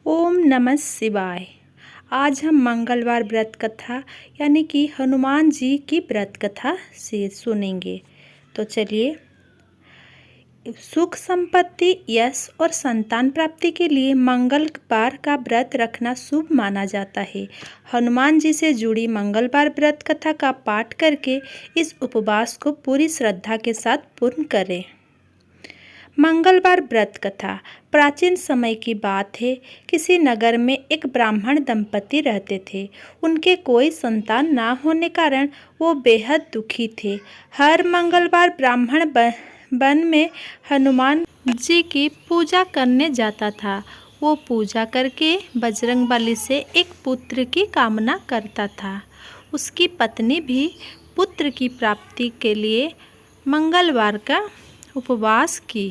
ओम नमः शिवाय। आज हम मंगलवार व्रत कथा यानी कि हनुमान जी की व्रत कथा से सुनेंगे। तो चलिए, सुख संपत्ति, यश और संतान प्राप्ति के लिए मंगलवार का व्रत रखना शुभ माना जाता है। हनुमान जी से जुड़ी मंगलवार व्रत कथा का पाठ करके इस उपवास को पूरी श्रद्धा के साथ पूर्ण करें। मंगलवार व्रत कथा प्राचीन समय की बात है। किसी नगर में एक ब्राह्मण दंपति रहते थे। उनके कोई संतान ना होने कारण वो बेहद दुखी थे। हर मंगलवार ब्राह्मण वन में हनुमान जी की पूजा करने जाता था। वो पूजा करके बजरंगबली से एक पुत्र की कामना करता था। उसकी पत्नी भी पुत्र की प्राप्ति के लिए मंगलवार का उपवास की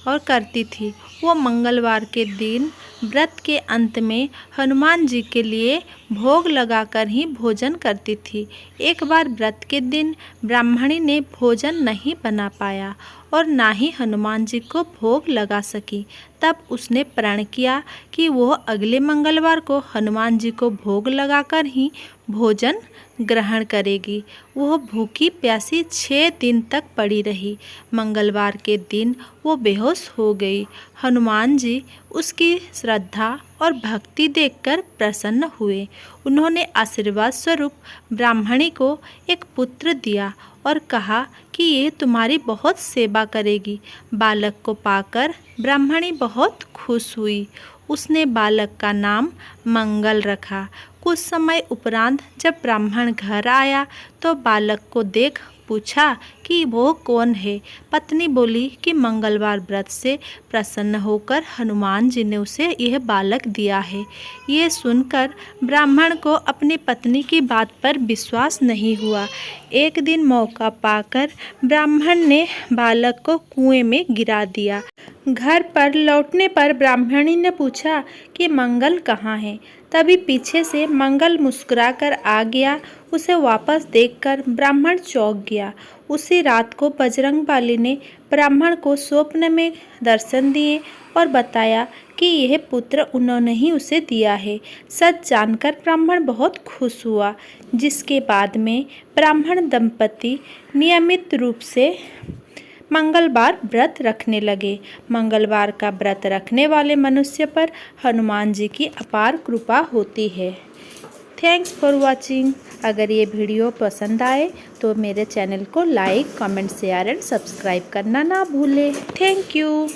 और करती थी। वो मंगलवार के दिन व्रत के अंत में हनुमान जी के लिए भोग लगाकर ही भोजन करती थी। एक बार व्रत के दिन ब्राह्मणी ने भोजन नहीं बना पाया और ना ही हनुमान जी को भोग लगा सकी। तब उसने प्रण किया कि वह अगले मंगलवार को हनुमान जी को भोग लगाकर ही भोजन ग्रहण करेगी। वह भूखी प्यासी 6 दिन तक पड़ी रही। मंगलवार के दिन वो बेहोश हो गई। हनुमान जी उसकी श्रद्धा और भक्ति देखकर प्रसन्न हुए। उन्होंने आशीर्वाद स्वरूप ब्राह्मणी को एक पुत्र दिया और कहा कि ये तुम्हारी बहुत सेवा करेगी। बालक को पाकर ब्राह्मणी बहुत खुश हुई। उसने बालक का नाम मंगल रखा। कुछ समय उपरांत जब ब्राह्मण घर आया तो बालक को देख पूछा कि वो कौन है। पत्नी बोली कि मंगलवार व्रत से प्रसन्न होकर हनुमान जी ने उसे यह बालक दिया है। ये सुनकर ब्राह्मण को अपनी पत्नी की बात पर विश्वास नहीं हुआ। एक दिन मौका पाकर ब्राह्मण ने बालक को कुएं में गिरा दिया। घर पर लौटने पर ब्राह्मणी ने पूछा कि मंगल कहाँ है। तभी पीछे से मंगल मुस्कुराकर आ गया। उसे वापस देखकर ब्राह्मण चौंक गया। उसी रात को बजरंगबली ने ब्राह्मण को स्वप्न में दर्शन दिए और बताया कि यह पुत्र उन्होंने ही उसे दिया है। सच जानकर ब्राह्मण बहुत खुश हुआ, जिसके बाद में ब्राह्मण दंपति नियमित रूप से मंगलवार व्रत रखने लगे। मंगलवार का व्रत रखने वाले मनुष्य पर हनुमान जी की अपार कृपा होती है। Thanks for watching. अगर ये वीडियो पसंद आए तो मेरे चैनल को like, comment, share and subscribe करना ना भूलें। Thank you.